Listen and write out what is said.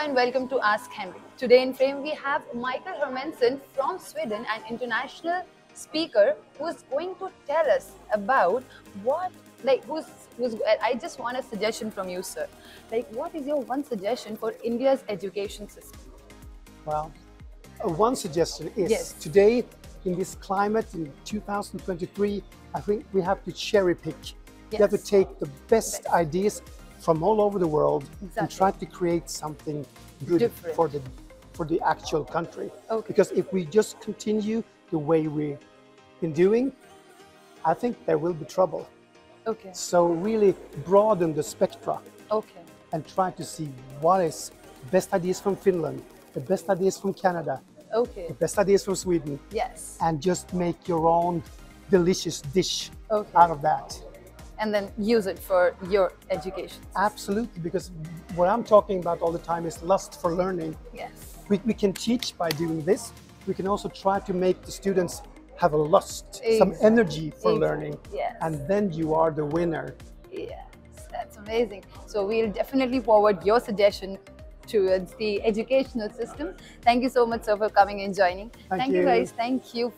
and welcome to Ask Henry. Today in frame we have Mikael Hermansson from Sweden, an international speaker who is going to tell us about I just want a suggestion from you, sir. What is your one suggestion for India's education system? Well, one suggestion is today in this climate in 2023, I think we have to cherry pick. We have to take the best ideas from all over the world and try to create something good for the actual country. Because if we just continue the way we've been doing, I think there will be trouble. So really broaden the spectra and try to see what is the best ideas from Finland, the best ideas from Canada, the best ideas from Sweden, and just make your own delicious dish out of that. And then use it for your education. Absolutely, because what I'm talking about all the time is lust for learning. We can teach by doing this. We can also try to make the students have a lust, some energy for learning, and then you are the winner. Yes, that's amazing. So we'll definitely forward your suggestion towards the educational system. Thank you so much, sir, for coming and joining. Thank you guys. Thank you